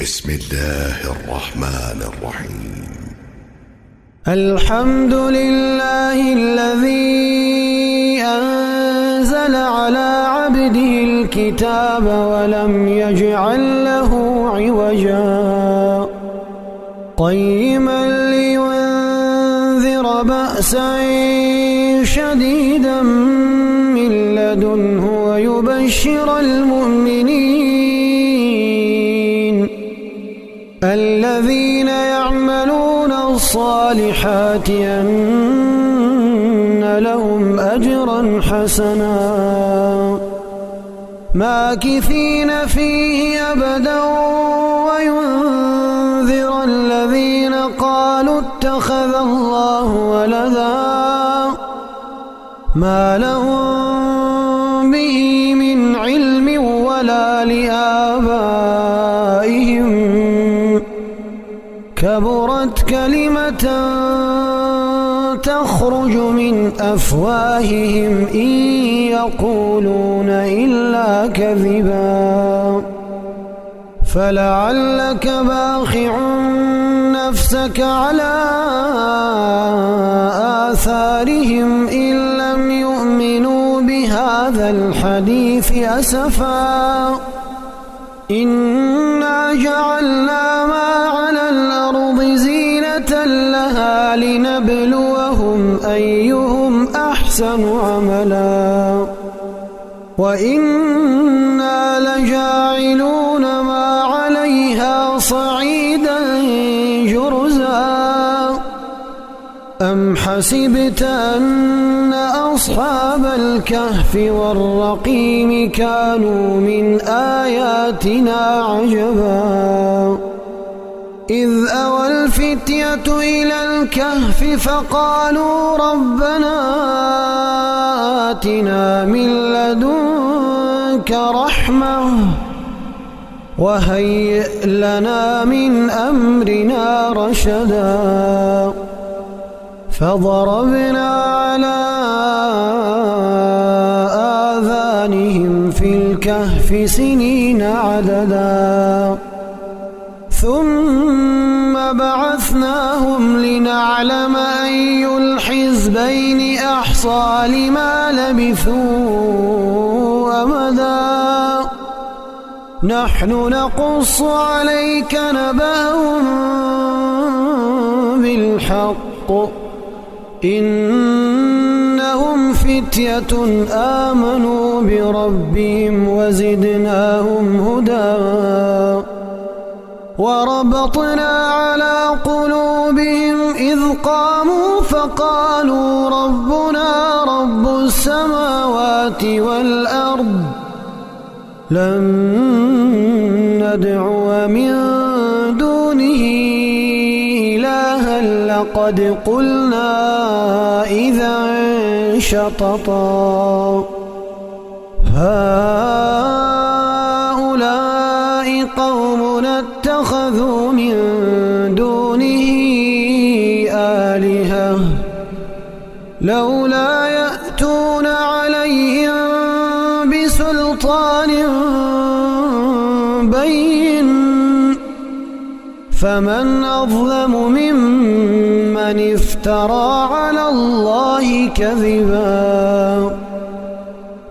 بسم الله الرحمن الرحيم. الحمد لله الذي أنزل على عبده الكتاب ولم يجعل له عوجا قيما لينذر بأسا شديدا من لدنه ويبشر المؤمنين الذين يعملون الصالحات أن لهم أجرا حسنا ماكثين فيه أبدا وينذر الذين قالوا اتخذ الله ولدا ما لهم به من علم ولا لآبائهم كبرت كلمة تخرج من أفواههم إن يقولون إلا كذبا فلعلك باخع نفسك على آثارهم إن لم يؤمنوا بهذا الحديث أسفا إنا جعلنا ما على الأرض زينة لها لنبلوهم أيهم أحسن عملا وإنا لجاعلون ما عليها صعيدا جرزا أم حسبت أن أصحاب الكهف والرقيم كانوا من آياتنا عجبا إذ أوى الفتية إلى الكهف فقالوا ربنا آتنا من لدنك رحمة وهيئ لنا من أمرنا رشدا فضربنا على آذانهم في الكهف سنين عددا ثم بعثناهم لنعلم أي الحزبين أحصى لما لبثوا أمدا نحن نقص عليك نبأهم بالحق إنهم فتية آمنوا بربهم وزدناهم هدى وربطنا على قلوبهم إذ قاموا فقالوا ربنا رب السماوات والأرض لن ندعو من دونه إلها لقد قلنا إذا شططا هؤلاء قومنا اتخذوا من دونه آلهة لولا يأتون عليهم بسلطان بين فمن أظلم ممن افترى على الله كذبا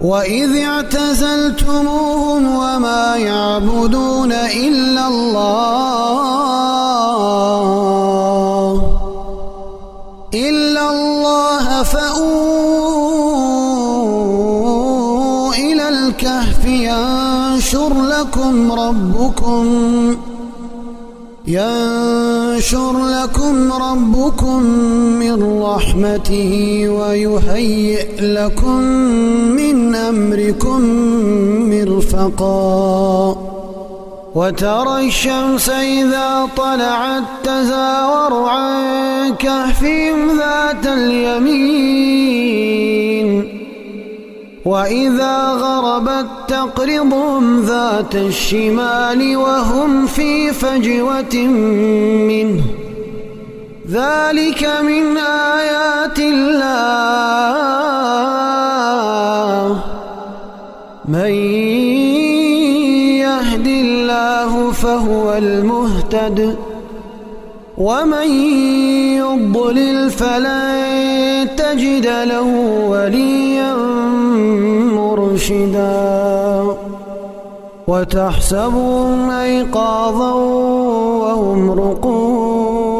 وإذ اعتزلتموهم وما يعبدون إلا الله فأووا إلى الكهف ينشر لكم ربكم من رحمته ويهيئ لكم من أمركم مرفقا وترى الشمس إذا طلعت تزاور عن كهفهم ذات اليمين وإذا غربت تقرضهم ذات الشمال وهم في فجوة منه ذلك من آيات الله من يهد الله فهو المهتد ومن يضلل فلن تجد له وليا مرشدا وتحسبهم أيقاظا وهم رقود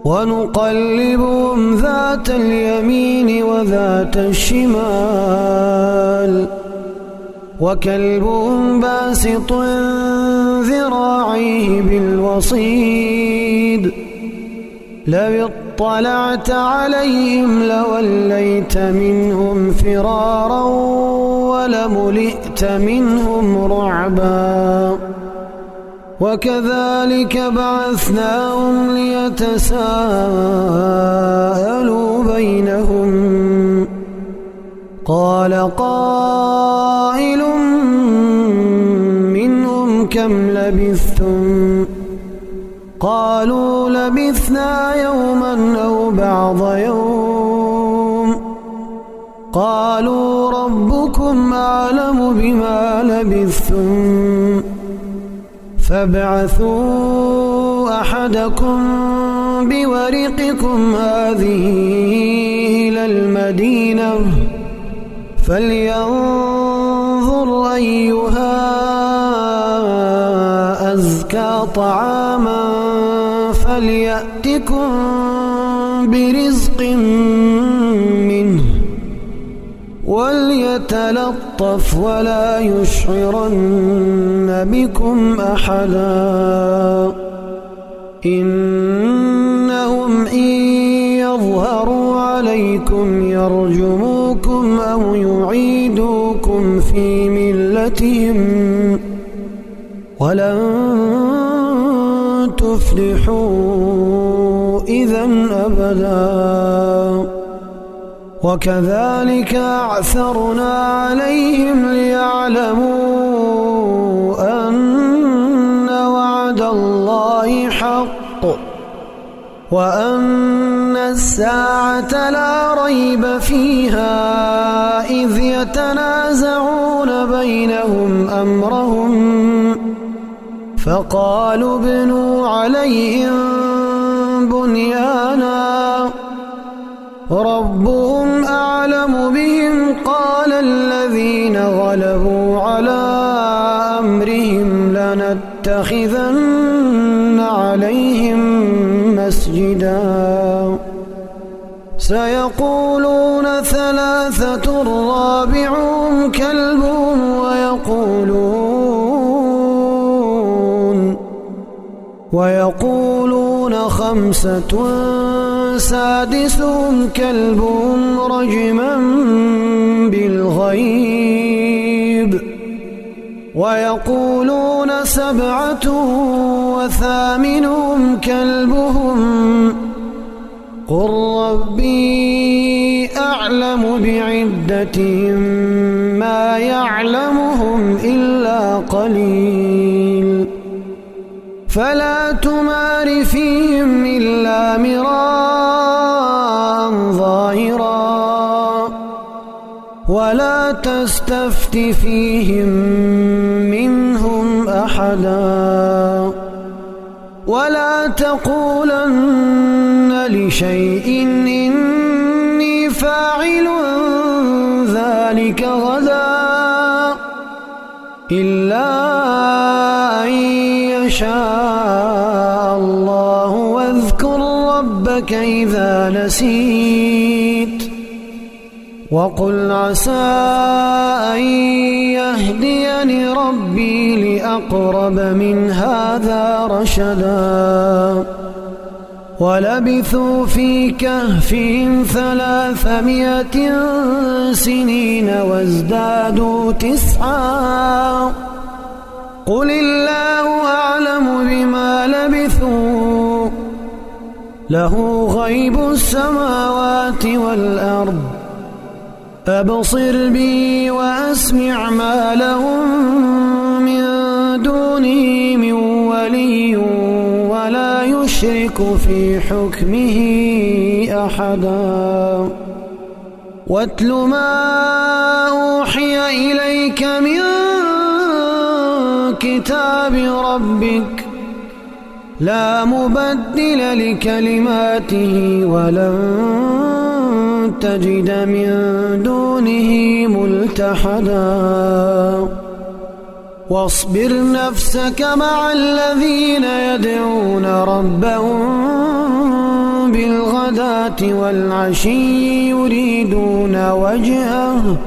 ونقلبهم ذات اليمين وذات الشمال وكلبهم باسط ذراعيه بالوصيد لو اطلعت عليهم لوليت منهم فرارا ولملئت منهم رعبا وكذلك بعثناهم ليتساءلوا بينهم قال قائل منهم كم لبثتم قالوا لبثنا يوما أو بعض يوم قالوا ربكم أعلم بما لبثتم فابعثوا أحدكم بورقكم هذه إلى المدينة فلينظر أيها أزكى طعاما فليأتكم برزق منه وليتلطف ولا يشعرن بكم أحدا إنهم إن يظهروا عليكم يرجموكم أو يعيدوكم في ملتهم ولن تفلحوا إذا أبدا وكذلك أعثرنا عليهم ليعلموا أن وعد الله حق وأن الساعة لا ريب فيها إذ يتنازعون بينهم أمرهم فقالوا ابنوا عليهم بنيانا ربهم أعلم بهم قال الذين غلبوا على أمرهم لنتخذن عليهم مسجدا سيقولون ثلاثة رابعهم كلبهم ويقولون خمسة سادسهم كلبهم رجما بالغيب ويقولون سبعة وثامنهم كلبهم قل ربي أعلم بعدتهم ما يعلمهم إلا قليل فلا تمار فيهم إلا مراء ظاهرا ولا تستفت فيهم منهم أحدا ولا تقولن لشيء إني فاعل ذلك غدا إلا أن يشاء الله واذكر ربك إذا نسيت وقل عسى أن يهديني ربي لأقرب من هذا رشدا ولبثوا في كهفهم 300 سنين وازدادوا 9 قل الله أعلم بما لبثوا له غيب السماوات والأرض أبصر بي وأسمع ما لهم من دونه من ولي ولا يشرك في حكمه أحدا واتل ما أوحي إليك من كتاب ربك لا مبدل لكلماته ولن تجد من دونه ملتحدا واصبر نفسك مع الذين يدعون ربهم بالغداة والعشي يريدون وجهه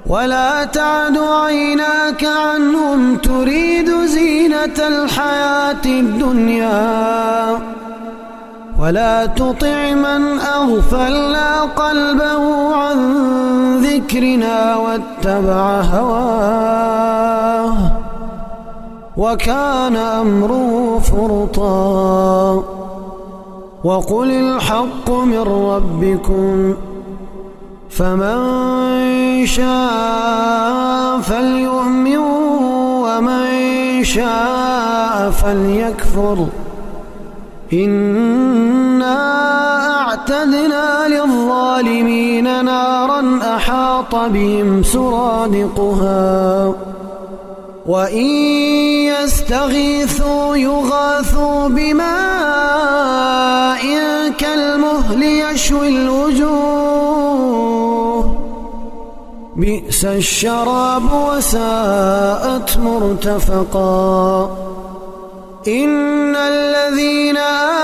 ولا تعد عيناك عنهم تريد زينة الحياة الدنيا ولا تطع من أغفلنا قلبه عن ذكرنا واتبع هواه وكان أمره فرطا وقل الحق من ربكم فمن شاء فليؤمن ومن شاء فليكفر إنا أعتدنا للظالمين نارا أحاط بهم سرادقها وإن يستغيثوا يغاثوا بماء كالمهل يشوي الوجوه بئس الشراب وساءت مرتفقا إن الذين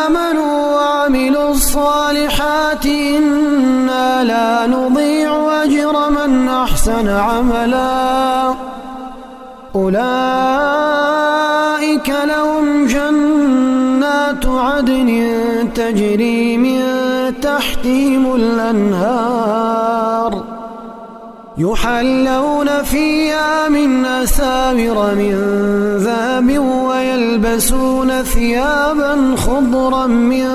آمنوا وعملوا الصالحات إنا لا نضيع أجر من أحسن عملا أولئك لهم جنات عدن تجري من تحتهم الأنهار يحلون فيها من أساور من ذهب ويلبسون ثيابا خضرا من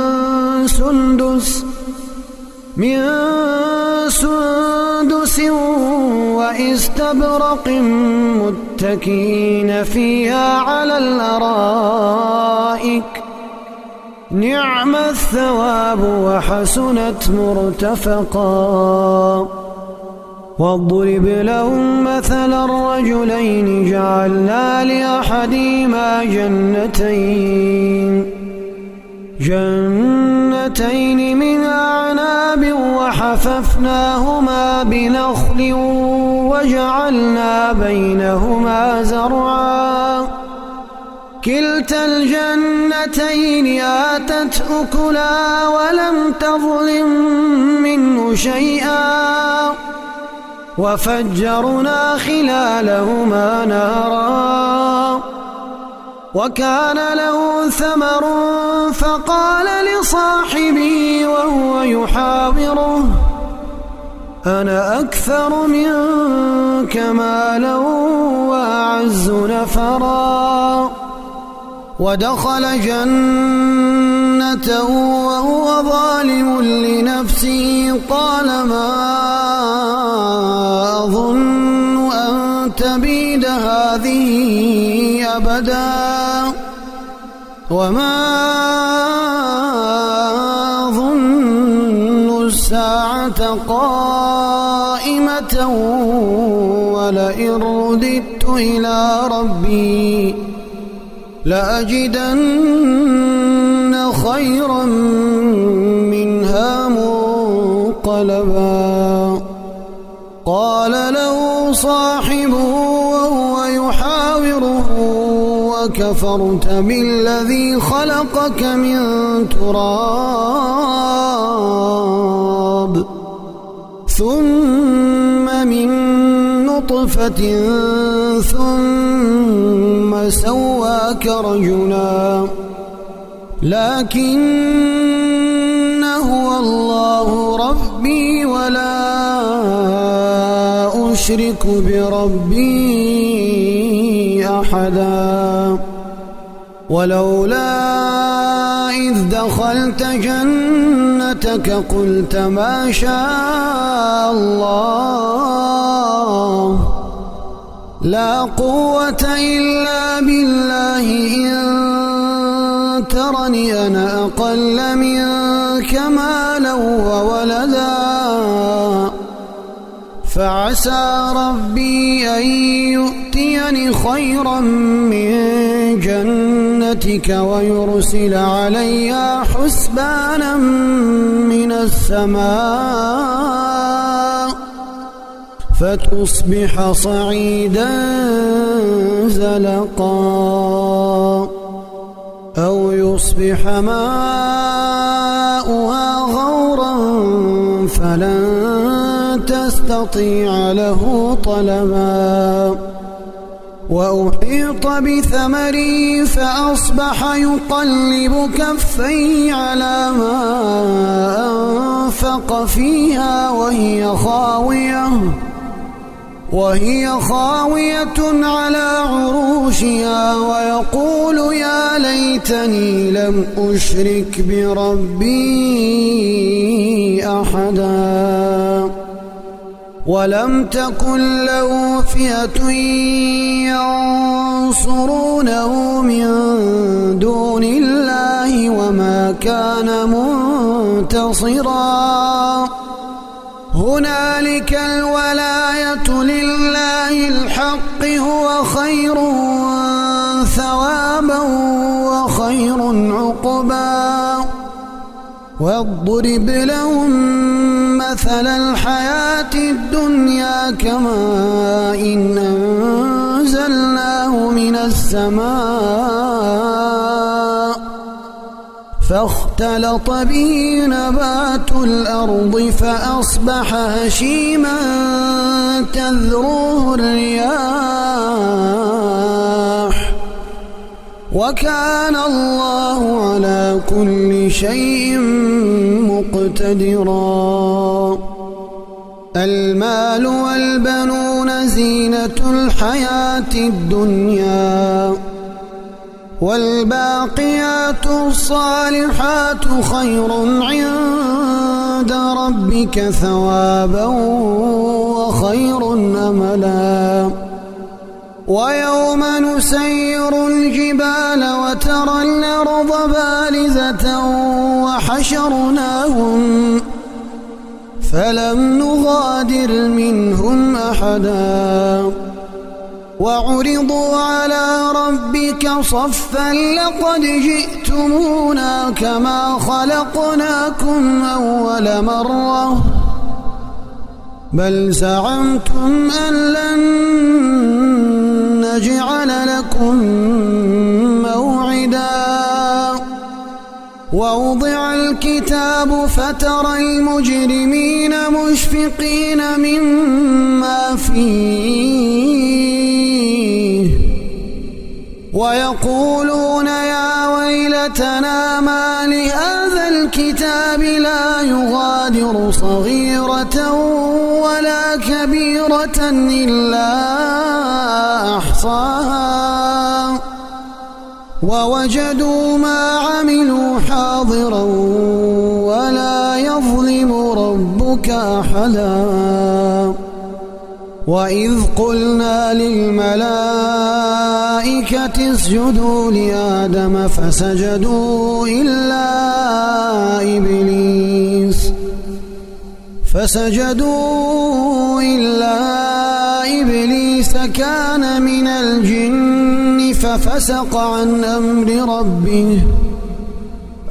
سندس وإستبرق متكئين فيها على الأرائك نعم الثواب وحسنت مرتفقا واضرب لهم مثل الرجلين جعلنا لأحدهما جنتين من أعناب وحففناهما بنخل وجعلنا بينهما زرعا كلتا الجنتين آتت أكلها ولم تظلم منه شيئا وفجرنا خلالهما نهرا وكان له ثمر فقال لصاحبه وهو يحاوره أنا أكثر منك مالا وأعز نفرا ودخل جنته وهو ظالم لنفسه قال ما أظن أن تبيد هذه أبدا وما أظن الساعة قائمة ولئن رددت إلى ربي لأجدن خيرا منها منقلبا قال له صاحبه وهو يحاوره وكفرت بالذي خلقك من تراب ثم من نطفة ثم سواك رجلا لكن هو الله ربي ولا أشرك بربي أحدا ولولا إذ دخلت جنتك قلت ما شاء الله لا قوة إلا بالله إن ترني أنا أقل منك مالا وولدا فعسى ربي أن يؤتي يؤتيني خيرا من جنتك ويرسل عليها حسبانا من السماء فتصبح صعيدا زلقا أو يصبح ماؤها غورا فلن تستطيع له طلبا وأحيط بثمره فأصبح يقلب كفيه على ما أنفق فيها وهي خاوية على عروشها ويقول يا ليتني لم أشرك بربي أحدا ولم تكن له فئة ينصرونه من دون الله وما كان منتصرا هنالك الولاية لله الحق هو خير ثوابا وخير عقبا واضرب لهم مثل الحياة الدنيا كماء إن أنزلناه من السماء فاختلط به نبات الأرض فأصبح هشيما تذروه الرياح وكان الله على كل شيء مقتدرا المال والبنون زينة الحياة الدنيا والباقيات الصالحات خير عند ربك ثوابا وخير أملا ويوم نسير الجبال وترى الأرض بارزة وحشرناهم فلم نغادر منهم أحدا وعرضوا على ربك صفا لقد جئتمونا كما خلقناكم أول مرة بل زعمتم أن لن نجعل لكم موعدا ووضع الكتاب فترى المجرمين مشفقين مما فيه ويقولون يا ويلتنا ما لهذا الكتاب لا يغادر صغيرة ولا كبيرة إلا أحصاها ووجدوا ما عملوا حاضرا ولا يظلم ربك أحدا وإذ قلنا للملائكة اسجدوا لآدم فسجدوا إلا إبليس كان من الجن ففسق عن أمر ربه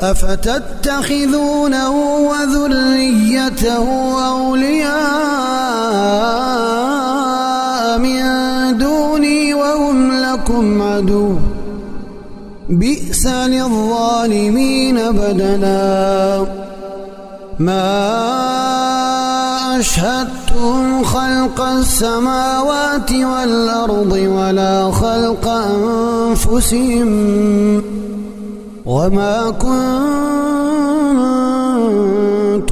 أفتتخذونه وذريته أولياء من دوني وهم لكم عدو بئس للظالمين بدلا ما أشهدتم خلق السماوات والأرض ولا خلق أنفسهم وما كنت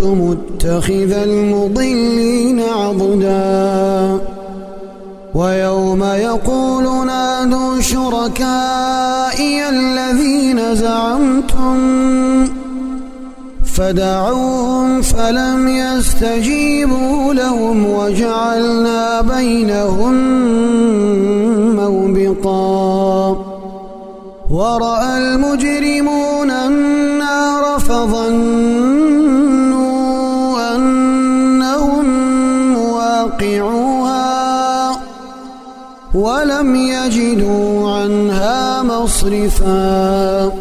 متخذ المضلين عضدا ويوم يقول نادوا شركائي الذين زعمتم فدعوهم فلم يستجيبوا لهم وجعلنا بينهم موبقا ورأى المجرمون النار فظنوا أنهم مواقعوها ولم يجدوا عنها مصرفا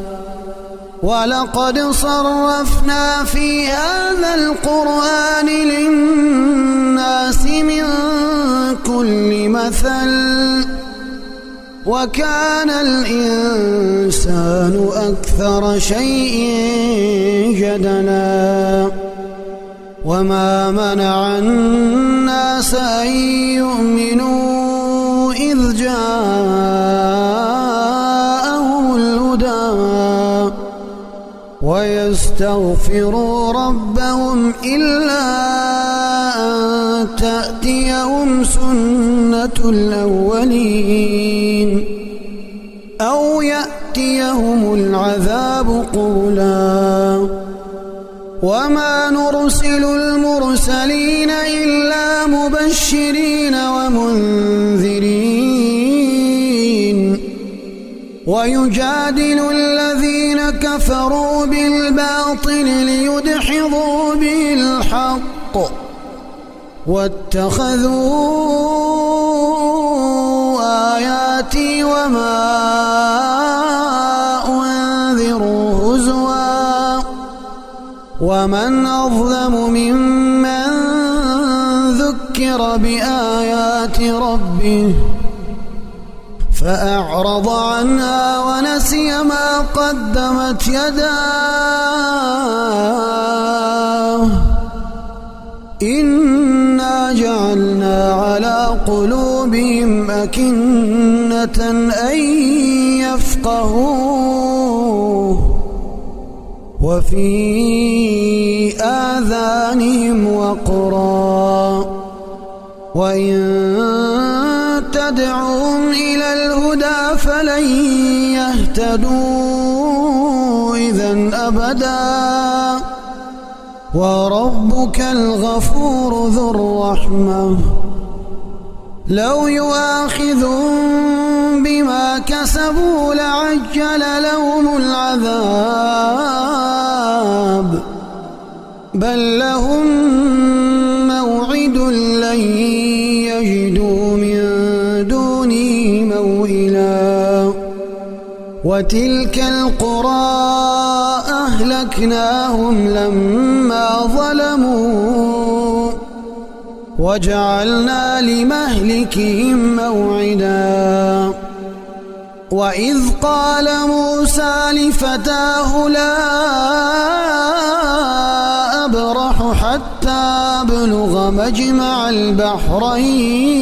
ولقد صرفنا في هذا القرآن للناس من كل مثل وكان الإنسان أكثر شيء جدلا وما منع الناس أن يؤمنوا إذ جاءهم الهدى ويستغفروا ربهم إلا أن تأتيهم سنة الأولين أو يأتيهم العذاب قبلا وما نرسل المرسلين إلا مبشرين ومنذرين ويجادل الذين كفروا بالباطل ليدحضوا به الحق واتخذوا آياتي وما أنذروا هزوا ومن أظلم ممن ذكر بآيات ربه فأعرض عنها ونسي ما قدمت يداه إنا جعلنا على قلوبهم أكنة أن يفقهوه وفي آذانهم وقرا وإن تدعوهم إلى الهدى فلن يهتدوا إذن أبدا وربك الغفور ذو الرحمة لو يؤاخذهم بما كسبوا لعجل لهم العذاب بل لهم موعد لن يجدوا من دونه موئلا وتلك القرى أهلكناهم لما ظلموا وجعلنا لمهلكهم موعدا وإذ قال موسى لفتاه لا أبرح حتى أبلغ مجمع البحرين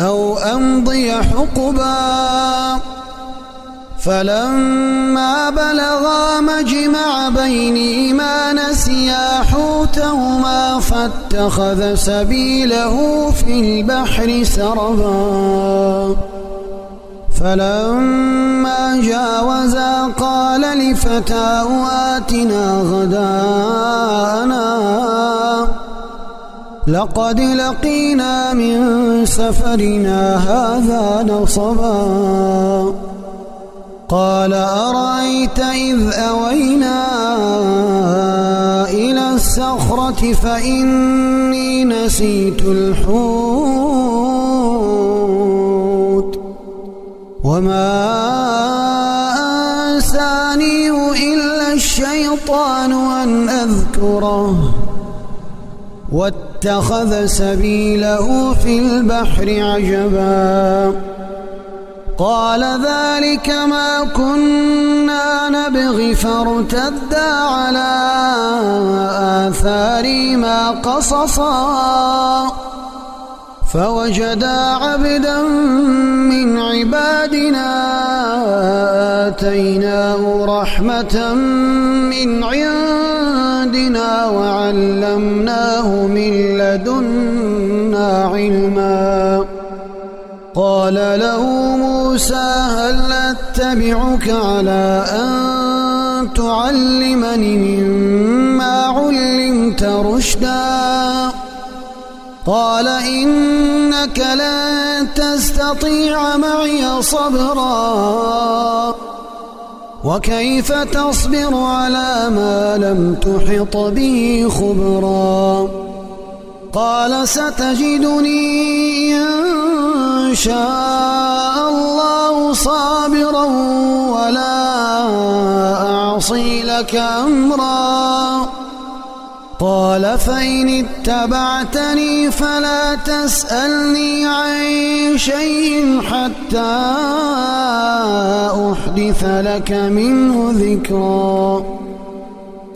أو أمضي حقبا فلما بلغا مجمع بينهما نسيا حوتهما فاتخذ سبيله في البحر سربا فلما جاوزا قال لفتاه آتنا غداءنا لقد لقينا من سفرنا هذا نصبا قال أرأيت إذ أوينا إلى الصخرة فإني نسيت الحوت وما أنسانيه إلا الشيطان أن أذكره واتخذ سبيله في البحر عجبا قال ذلك ما كنا نبغي فارتدا على آثارهما قصصا فوجدا عبدا من عبادنا آتيناه رحمة من عندنا وعلمناه من لدنا علما قال له موسى هل أتبعك على أن تعلمني مما علمت رشدا قال إنك لن تستطيع معي صبرا وكيف تصبر على ما لم تحط به خبرا قال ستجدني إن شاء الله صابرا ولا أعصي لك أمرا. قال فإن اتبعتني فلا تسألني عن شيء حتى أحدث لك منه ذكرا.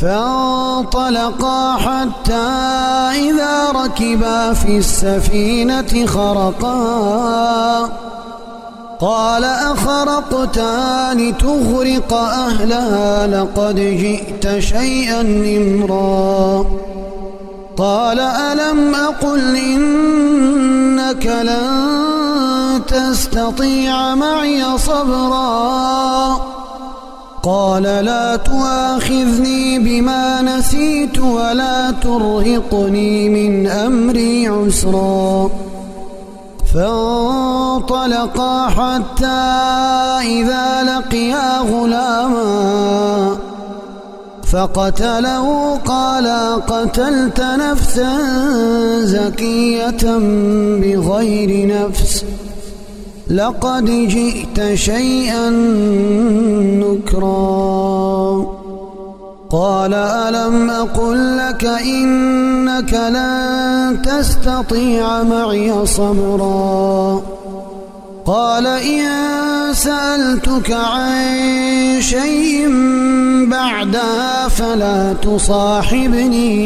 فانطلقا حتى إذا ركبا في السفينة خرقا قال أخرقتها لتغرق أهلها لقد جئت شيئا إمرا. قال ألم أقل إنك لن تستطيع معي صبرا. قال لا تؤاخذني بما نسيت ولا ترهقني من أمري عسرا. فانطلقا حتى إذا لقيا غلاما فقتله قال قتلت نفسا زكية بغير نفس لقد جئت شيئا نكرا. قال ألم أقل لك إنك لن تستطيع معي صبرا. قال إن سألتك عن شيء بعدها فلا تصاحبني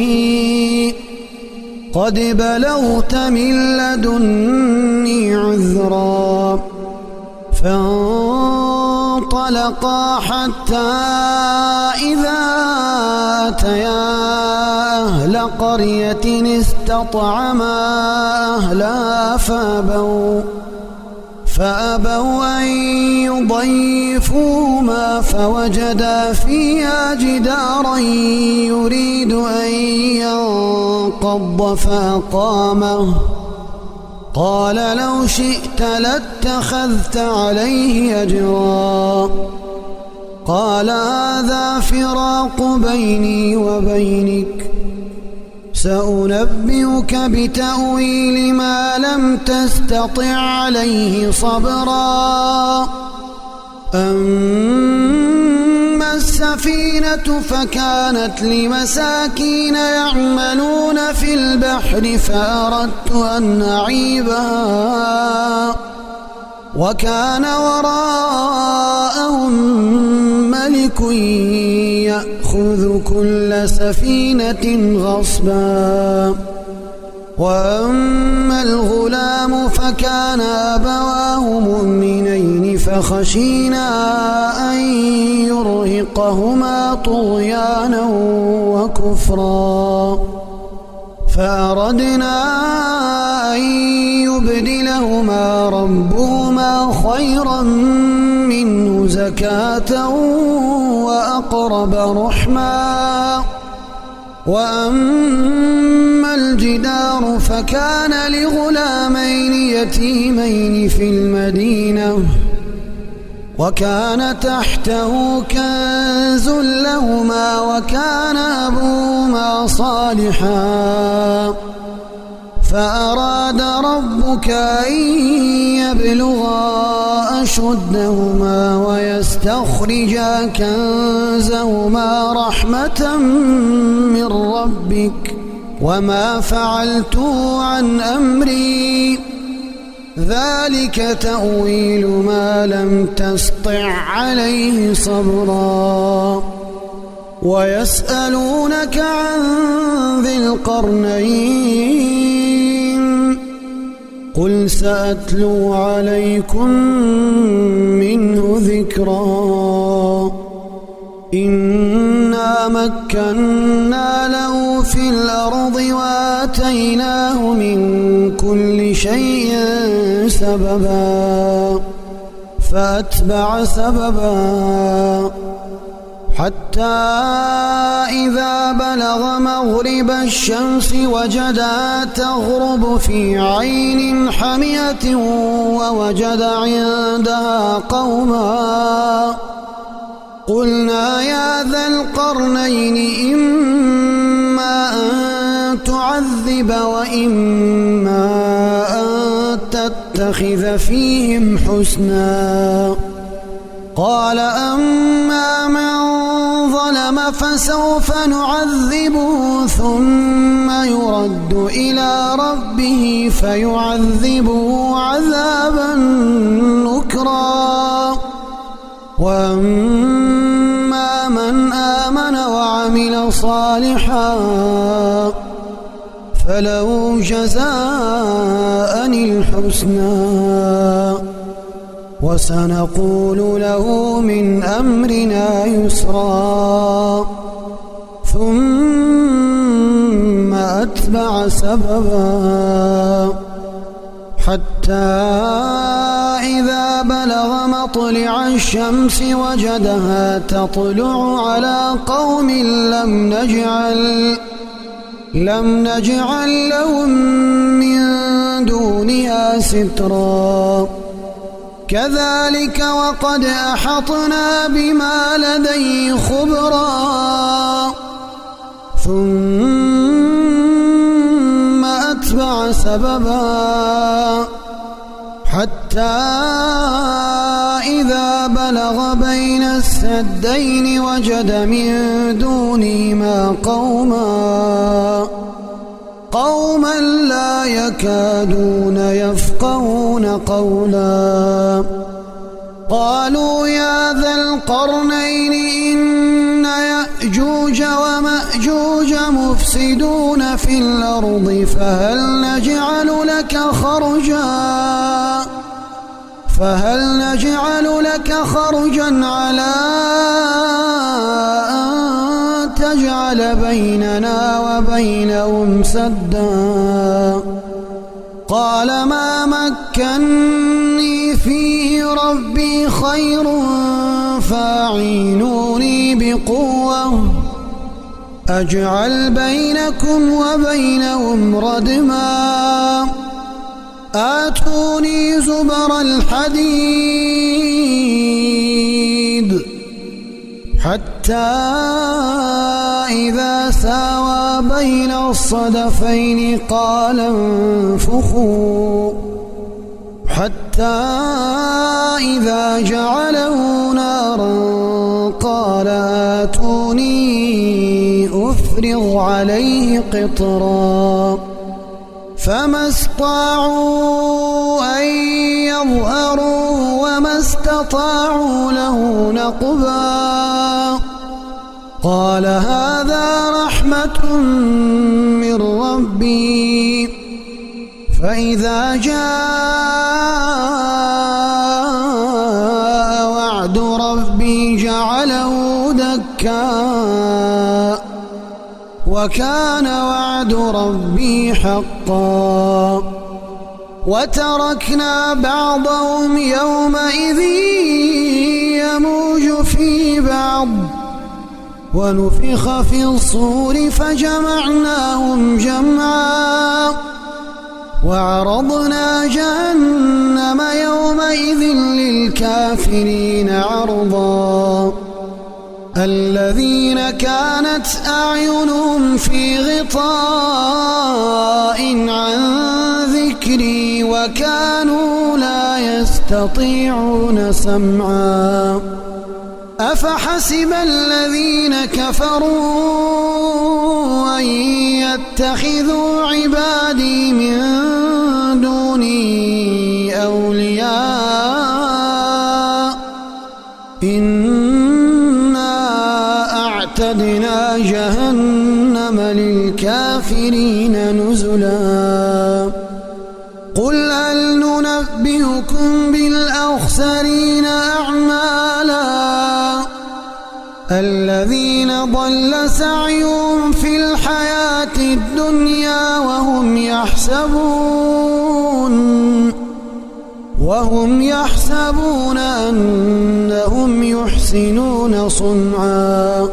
قد بلغت من لدني عذرا. فانطلقا حتى إذا أتيا أهل قرية استطعما أهلها فأبوا أن يضيفوهما فوجدا فيها جدارا يريد أن ينقض فأقامه. قال لو شئت لاتخذت عليه أجرا. قال هذا فراق بيني وبينك سأنبئك بتأويل ما لم تستطع عليه صبرا. أما السفينة فكانت لمساكين يعملون في البحر فأردت أن أعيبها وكان وراءهم ملك يأخذ كل سفينة غصبا. وأما الغلام فكان أبواه مؤمنين فخشينا أن يرهقهما طغيانا وكفرا. فأردنا أن يبدلهما ربهما خيرا منه زكاة وأقرب رحما. وأما الجدار فكان لغلامين يتيمين في المدينة وكان تحته كنز لهما وكان أبوهما صالحا. فأراد ربك أن يبلغا أشدهما ويستخرجا كنزهما رحمة من ربك وما فعلته عن أمري ذلك تأويل ما لم تسطع عليه صبرا. ويسألونك عن ذي القرنين قل سأتلو عليكم منه ذكرا. إنا مكنا له في الأرض وآتيناه من كل شيء سببا فأتبع سببا حتى إذا بلغ مغرب الشمس وجدها تغرب في عين حمية ووجد عندها قوما قلنا يا ذا القرنين إما أن تعذب وإما أن تتخذ فيهم حسنا. قال أما من ظلم فسوف نعذبه ثم يرد إلى ربه فيعذبه عذابا نكرا. وأما من آمن وعمل صالحا فله جزاء الحسنى وسنقول له من أمرنا يسرا. ثم أتبع سببا حتى إذا بلغ مطلع الشمس وجدها تطلع على قوم لم نجعل لهم من دونها سترا. كذلك وقد أحطنا بما لديه خبرا. ثم أتبع سببا حتى إذا بلغ بين السدين وجد من دونهما قوما لا يكادون يفقهون قولا. قالوا يا ذا القرنين إن يأجوج ومأجوج مفسدون في الأرض فهل نجعل لك خرجا على أن تجعل بيننا وبينهم سدا. قال ما مكني فيه ربي خير فاعينوني بقوة أجعل بينكم وبينهم ردما. آتوني زبر الحديد حتى إذا ساوى بين الصدفين قال انفخوا حتى إذا جعله نارا قال آتوني أفرغ عليه قطرا. فما استطاعوا أن يظهروه وما استطاعوا له نقبا. قال هذا رحمة من ربي فإذا جاء وعد ربي جعله دكا وكان وعد ربي حقا. وتركنا بعضهم يومئذ يموج في بعض ونفخ في الصور فجمعناهم جمعا وعرضنا جهنم يومئذ للكافرين عرضا. الذين كانت أعينهم في غطاء عن ذكري وكانوا لا يستطيعون سمعا. أفحسب الذين كفروا أن يتخذوا عبادي من دوني أولياء أعتدنا جهنم للكافرين نزلا. قل هل ننبئكم بالأخسرين أعمالا الذين ضل سعيهم في الحياة الدنيا وهم يحسبون أنهم يحسنون صنعا.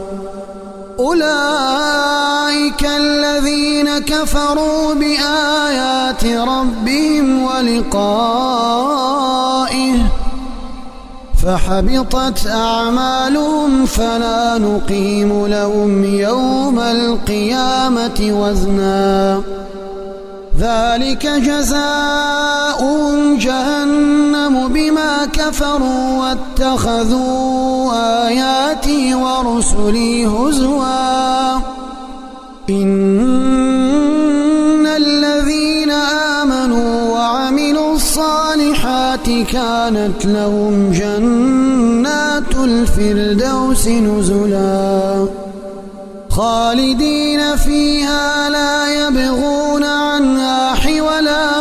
أولئك الذين كفروا بآيات ربهم ولقائه فحبطت أعمالهم فلا نقيم لهم يوم القيامة وزنا ذلك جزاؤهم جهنم بما كفروا واتخذوا آياتي ورسلي هزوا إن الذين آمنوا وعملوا الصالحات كانت لهم جنات الفردوس نزلا خالدين فيها لا يبغون عنها حولا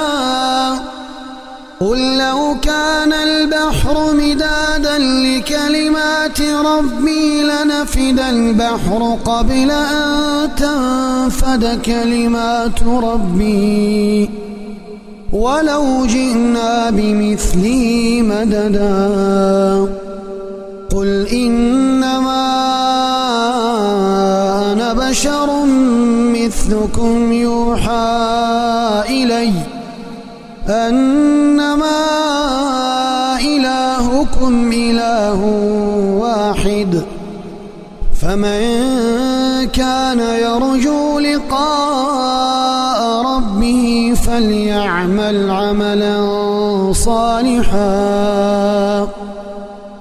قل لو كان البحر مدادا لكلمات ربي لنفد البحر قبل أن تنفد كلمات ربي ولو جئنا بمثله مددا قل إنما أنا بشر مثلكم يوحى إلي أنما إلهكم إله واحد فمن كان يرجو لقاء ربه فليعمل عملا صالحا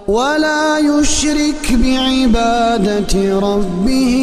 ولا يشرك بعبادة ربه